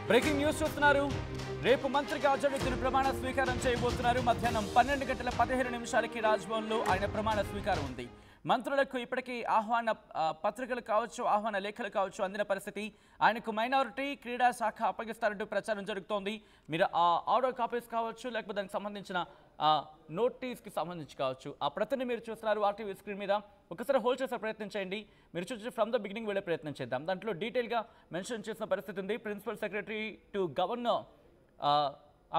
Breaking news చూస్తున్నారు. రేపు మంత్రిగా అజరుద్దీన్ ప్రమాణ స్వీకారం చేయబోతున్నారు. మధ్యాహ్నం 12:15 రాజ్భవన్లో ఆయన ప్రమాణ స్వీకారం ఉంది. మంత్రులకు ఇప్పటికీ ఆహ్వాన పత్రికలు కావచ్చు, ఆహ్వాన లేఖలు కావచ్చు అందిన పరిస్థితి. ఆయనకు మైనారిటీ క్రీడా శాఖ అప్పగిస్తారంటూ ప్రచారం జరుగుతోంది. మీరు ఆ ఆర్డర్ కాపీస్ కావచ్చు, లేకపోతే దానికి సంబంధించిన నోటీస్కి సంబంధించి కావచ్చు, ఆ ప్రతిని మీరు చూస్తున్నారు ఆర్టీవీ స్క్రీన్ మీద. ఒకసారి హోల్డ్ చేసే ప్రయత్నం చేయండి. మీరు చూసి ఫ్రమ్ ద బిగినింగ్ వెళ్ళే ప్రయత్నం చేద్దాం. దాంట్లో డీటెయిల్గా మెన్షన్ చేసిన పరిస్థితి ఉంది. ప్రిన్సిపల్ సెక్రటరీ టు గవర్నర్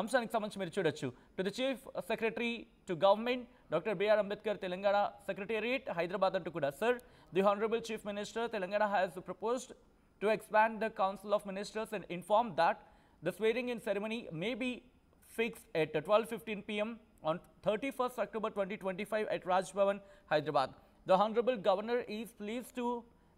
అంశానికి సంబంధించి మీరు చూడొచ్చు. To the chief secretary to government doctor BR Ambedkar, Telangana secretariat, Hyderabad అంటూ కూడా. Sir, the honourable chief minister Telangana has proposed to expand the council of ministers and inform that the swearing in ceremony may be fixed at 12:15 p.m. on 31st October 2025 at Raj Bhavan, Hyderabad. The Honorable Governor is pleased to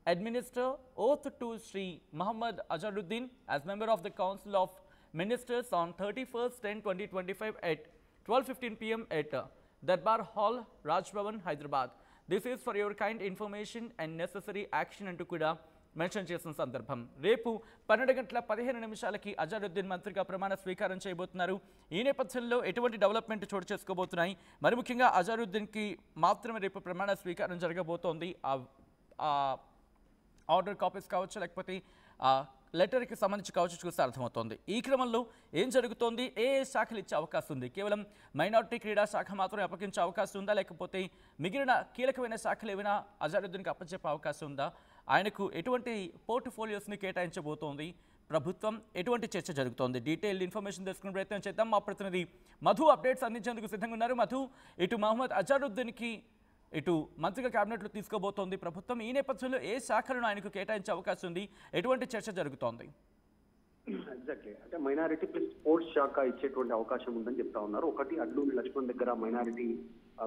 administer oath to Sri Muhammad Azharuddin as member of the Council of Ministers on 31st-10-2025 at 12:15 p.m. at Darbar Hall, Raj Bhavan, Hyderabad. This is for your kind information and necessary action అంటూ కూడా mention చేసిన సందర్భం. రేపు 12:15 అజరుద్దీన్ మంత్రిగా ప్రమాణ స్వీకారం చేయబోతున్నారు. ఈ నేపథ్యంలో ఎటువంటి డెవలప్మెంట్ చోటు చేసుకోబోతున్నాయి, మరి ముఖ్యంగా అజరుద్దీన్కి మాత్రమే రేపు ప్రమాణ స్వీకారం జరగబోతోంది. ఆర్డర్ కాపీస్ కావచ్చు, లేకపోతే లెటర్కి సంబంధించి కావచ్చు, చూస్తే అర్థమవుతోంది. ఈ క్రమంలో ఏం జరుగుతోంది, ఏ శాఖలు ఇచ్చే అవకాశం ఉంది, కేవలం మైనారిటీ క్రీడా శాఖ మాత్రమే అప్పగించే అవకాశం ఉందా, లేకపోతే మిగిలిన కీలకమైన శాఖలు ఏమైనా అజరుద్దీన్కి అప్పచెప్పే అవకాశం ఉందా, ఆయనకు ఎటువంటి పోర్ట్ఫోలియోస్ని కేటాయించబోతోంది ప్రభుత్వం, ఎటువంటి చర్చ జరుగుతోంది, డీటెయిల్డ్ ఇన్ఫర్మేషన్ తెలుసుకునే ప్రయత్నం చేద్దాం. మా ప్రతినిధి మధు అప్డేట్స్ అందించేందుకు సిద్ధంగా ఉన్నారు. మధు, ఇటు మహమ్మద్ అజరుద్దీన్కి ఇటు మంత్రిగా క్యాబినెట్లో తీసుకోబోతోంది ప్రభుత్వం. ఈ నేపథ్యంలో ఏ శాఖలను ఆయనకు కేటాయించే అవకాశం ఉంది, ఎటువంటి చర్చ జరుగుతోంది? ఎగ్జాక్ట్లీ, అంటే మైనారిటీ ప్లస్ స్పోర్ట్స్ శాఖ ఇచ్చేటువంటి అవకాశం ఉందని చెప్తా ఉన్నారు. ఒకటి అడ్లూరి లక్ష్మణ్ దగ్గర మైనారిటీ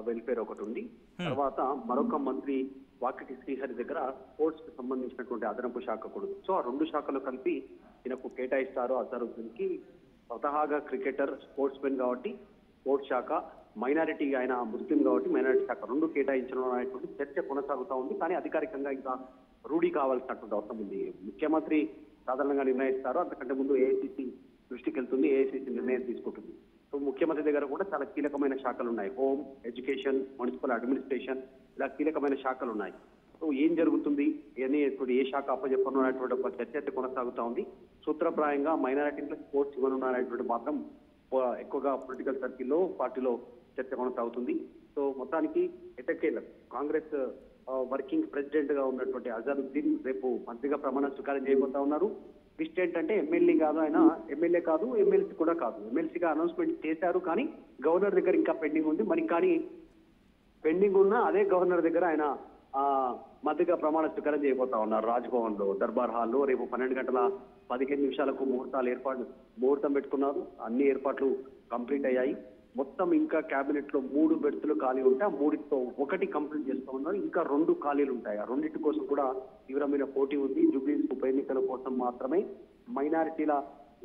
వెల్ఫేర్ ఒకటి ఉంది. తర్వాత మరొక మంత్రి వాకిటి శ్రీహరి దగ్గర స్పోర్ట్స్ కి సంబంధించినటువంటి అదనపు శాఖ కూడా. సో ఆ రెండు శాఖలు కలిపి ఈయనకు కేటాయిస్తారు. అజరుద్దీన్ కి స్వతహాగా క్రికెటర్, స్పోర్ట్స్ మెన్ కాబట్టి స్పోర్ట్స్ శాఖ, మైనారిటీ ఆయన ముస్లిం కాబట్టి మైనారిటీ శాఖ రెండు కేటాయించడం అనేటువంటి చర్చ కొనసాగుతూ ఉంది. కానీ అధికారికంగా ఇంకా రూఢీ కావాల్సినటువంటి అవసరం ఉంది. ముఖ్యమంత్రి సాధారణంగా నిర్ణయిస్తారు, అంతకంటే ముందు ఏఐసిసి దృష్టికి వెళ్తుంది, ఏఐసిసి నిర్ణయం తీసుకుంటుంది. సో ముఖ్యమంత్రి దగ్గర కూడా చాలా కీలకమైన శాఖలు ఉన్నాయి. హోమ్, ఎడ్యుకేషన్, మున్సిపల్ అడ్మినిస్ట్రేషన్, ఇలా కీలకమైన శాఖలు ఉన్నాయి. సో ఏం జరుగుతుంది, ఇప్పుడు ఏ శాఖ అప్పచెప్పనున్నటువంటి ఒక చర్చ అయితే కొనసాగుతూ ఉంది. సూత్రప్రాయంగా మైనారిటీ ప్లస్ స్పోర్ట్స్ ఇవ్వనున్నటువంటి మాత్రం ఎక్కువగా పొలిటికల్ సర్కిల్లో పార్టీలో చర్చ కొనసాగుతుంది. సో మొత్తానికి ఎట్టకేల కాంగ్రెస్ వర్కింగ్ ప్రెసిడెంట్ గా ఉన్నటువంటి అజరుద్దీన్ రేపు మంత్రిగా ప్రమాణ స్వీకారం చేయబోతా ఉన్నారు. ట్విస్ట్ ఏంటంటే ఎమ్మెల్యే కాదు, ఆయన ఎమ్మెల్యే కాదు, ఎమ్మెల్సీ కూడా కాదు. ఎమ్మెల్సీగా అనౌన్స్మెంట్ చేశారు, కానీ గవర్నర్ దగ్గర ఇంకా పెండింగ్ ఉంది. మరి కానీ పెండింగ్ ఉన్న అదే గవర్నర్ దగ్గర ఆయన మంత్రిగా ప్రమాణ స్వీకారం చేయబోతా ఉన్నారు. రాజ్భవన్ లో, దర్బార్ హాల్లో రేపు 12:15 ముహూర్తం పెట్టుకున్నారు. అన్ని ఏర్పాట్లు కంప్లీట్ అయ్యాయి. మొత్తం ఇంకా కేబినెట్ లో 3 బెర్తులు ఖాళీ ఉంటే ఆ 3తో ఒకటి కంప్లీట్ చేస్తూ ఉన్నారు. ఇంకా 2 ఖాళీలు ఉంటాయి. ఆ రెండింటి కోసం కూడా తీవ్రమైన పోటీ ఉంది. జూబ్లీహిల్స్ ఉప ఎన్నికల కోసం మాత్రమే మైనారిటీల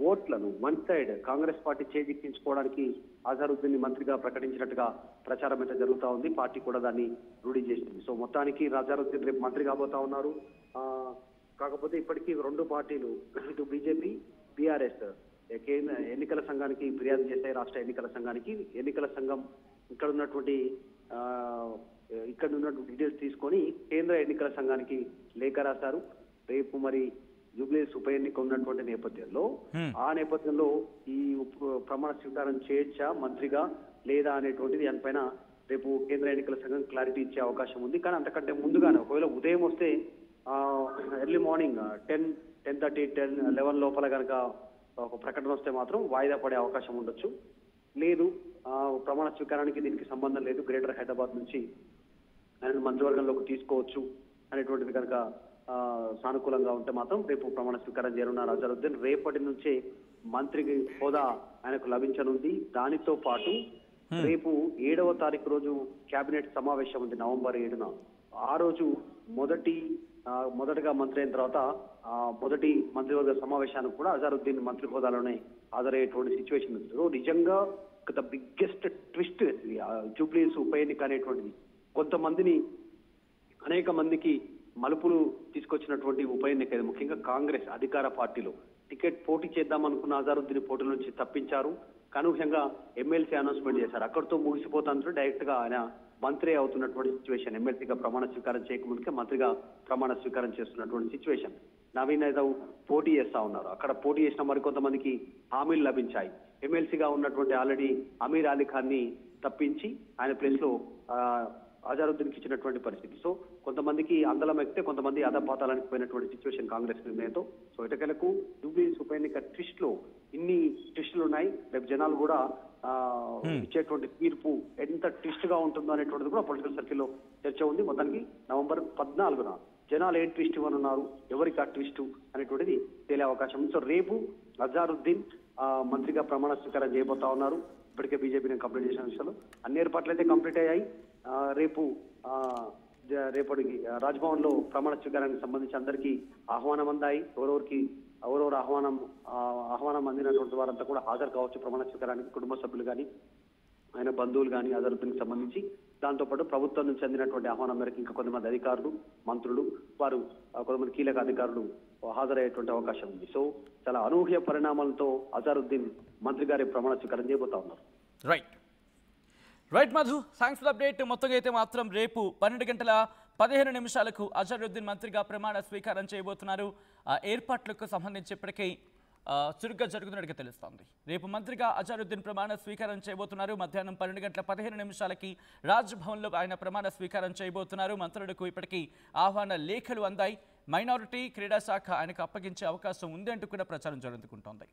ఓట్లను వన్ సైడ్ కాంగ్రెస్ పార్టీ చేజిక్కించుకోవడానికి అజరుద్దీన్ మంత్రిగా ప్రకటించినట్టుగా ప్రచారం అయితే జరుగుతూ ఉంది. పార్టీ కూడా దాన్ని రూఢీ చేసింది. సో మొత్తానికి అజరుద్దీన్ రేపు మంత్రి కాబోతా ఉన్నారు. కాకపోతే ఇప్పటికీ 2 పార్టీలు, ఇటు బీజేపీ, బీఆర్ఎస్ కేంద్ర ఎన్నికల సంఘానికి ఫిర్యాదు చేశాయి. రాష్ట్ర ఎన్నికల సంఘానికి ఎన్నికల సంఘం ఇక్కడ ఉన్నటువంటి డీటెయిల్స్ తీసుకొని కేంద్ర ఎన్నికల సంఘానికి లేఖ రాశారు. రేపు మరి జూబ్లీహిల్స్ ఉప ఎన్నిక ఉన్నటువంటి నేపథ్యంలో ఈ ప్రమాణ స్వీకారం చేయొచ్చా మంత్రిగా లేదా అనేటువంటిది దానిపైన రేపు కేంద్ర ఎన్నికల సంఘం క్లారిటీ ఇచ్చే అవకాశం ఉంది. కానీ అంతకంటే ముందుగానే ఒకవేళ ఉదయం వస్తే ఎర్లీ మార్నింగ్ 10:30, 11 లోపల కనుక ఒక ప్రకటన వస్తే మాత్రం వాయిదా పడే అవకాశం ఉండొచ్చు. లేదు, ప్రమాణ స్వీకారానికి దీనికి సంబంధం లేదు, గ్రేటర్ హైదరాబాద్ నుంచి ఆయన మంత్రివర్గంలోకి తీసుకోవచ్చు అనేటువంటిది కనుక సానుకూలంగా ఉంటే మాత్రం రేపు ప్రమాణ స్వీకారం చేయనున్నారు అజరుద్దీన్. రేపటి నుంచే మంత్రి హోదా ఆయనకు లభించనుంది. దానితో పాటు రేపు 7వ తారీఖు రోజు కేబినెట్ సమావేశం ఉంది, నవంబర్ 7న. ఆ రోజు మొదటగా మంత్రి అయిన తర్వాత మొదటి మంత్రివర్గ సమావేశానికి కూడా అజరుద్దీన్ మంత్రి హోదాలోనే హాజరయ్యేటువంటి సిచ్యువేషన్ ఉంది. సో నిజంగా ద బిగ్గెస్ట్ ట్విస్ట్ జూబ్లీహిల్స్ ఉప ఎన్నిక అనేటువంటిది అనేక మందికి మలుపులు తీసుకొచ్చినటువంటి ఉప ఎన్నిక. ముఖ్యంగా కాంగ్రెస్ అధికార పార్టీలో టికెట్ పోటీ చేద్దాం అనుకున్న అజారుద్దీన్ పోటీ నుంచి తప్పించారు. అనూహ్యంగా ఎమ్మెల్సీ అనౌన్స్మెంట్ చేశారు. అక్కడితో ముగిసిపోతాంతో డైరెక్ట్ గా ఆయన మంత్రి అవుతున్నటువంటి సిచ్యువేషన్. ఎమ్మెల్సీగా ప్రమాణ స్వీకారం చేయకముందుకే మంత్రిగా ప్రమాణ స్వీకారం చేస్తున్నటువంటి సిచ్యువేషన్. నవీన్ యాదవ్ పోటీ చేస్తా ఉన్నారు. అక్కడ పోటీ చేసిన మరికొంతమందికి హామీలు లభించాయి. ఎమ్మెల్సీగా ఉన్నటువంటి ఆల్రెడీ అమీర్ అలీ ఖాన్ ని తప్పించి ఆయన ప్లేస్ లో అజారుద్దీన్కి ఇచ్చినటువంటి పరిస్థితి. సో కొంతమందికి అందలం ఎక్కితే కొంతమంది అధపాతాలకు పోయినటువంటి సిచ్యువేషన్ కాంగ్రెస్ నిర్ణయంతో. సో ఇటకెలకు జూబ్లీహిల్స్ ఉప ఎన్నిక ట్విస్ట్ లో ఇన్ని ట్విస్టులు ఉన్నాయి. రేపు జనాలు కూడా ఇచ్చేటువంటి తీర్పు ఎంత ట్విస్ట్ గా ఉంటుందో అనేటువంటిది కూడా పొలిటికల్ సర్కిల్లో చర్చ ఉంది. మొత్తానికి నవంబర్ 14న జనాలు ఏం ట్విస్ట్ ఇవ్వనున్నారు, ఎవరికి ఆ ట్విస్ట్ అనేటువంటిది తేలే అవకాశం ఉంది. సో రేపు అజారుద్దీన్ మంత్రిగా ప్రమాణ స్వీకారం చేయబోతా ఉన్నారు. ఇప్పటికే బీజేపీని కంప్లీట్ చేసిన విషయంలో అన్ని ఏర్పాట్లు అయితే కంప్లీట్ అయ్యాయి. రేపటికి రాజ్భవన్ లో ప్రమాణ స్వీకారానికి సంబంధించి అందరికీ ఆహ్వానం అందాయి. ఎవరెవరు ఆహ్వానం అందినటువంటి వారంతా కూడా హాజరు కావచ్చు ప్రమాణ స్వీకారానికి. కుటుంబ సభ్యులు కానీ ఆయన బంధువులు కానీ అజరుద్దీన్కి సంబంధించి. దాంతోపాటు ప్రభుత్వం నుంచి అందినటువంటి ఆహ్వానం మేరకు ఇంకా కొంతమంది అధికారులు, మంత్రులు, వారు కొంతమంది కీలక అధికారులు హాజరయ్యేటువంటి అవకాశం ఉంది. సో చాలా అనూహ్య పరిణామాలతో అజరుద్దీన్ మంత్రి గారి ప్రమాణ స్వీకారం చేయబోతా ఉన్నారు. Right Madhu, thanks for update. మొత్తంగా అయితే మాత్రం రేపు 12:15 అజరుద్దీన్ మంత్రిగా ప్రమాణ స్వీకారం చేయబోతున్నారు. ఏర్పాట్లకు సంబంధించి ఇప్పటికీ చురుగ్గా జరుగుతున్నట్టుగా తెలుస్తోంది. రేపు మంత్రిగా అజరుద్దీన్ ప్రమాణ స్వీకారం చేయబోతున్నారు. మధ్యాహ్నం 12:15 రాజ్భవన్లో ఆయన ప్రమాణ స్వీకారం చేయబోతున్నారు. మంత్రులకు ఇప్పటికీ ఆహ్వాన లేఖలు అందాయి. మైనారిటీ, క్రీడా శాఖ ఆయనకు అప్పగించే అవకాశం ఉంది అంటూ కూడా ప్రచారం జరుగుతుంటోంది.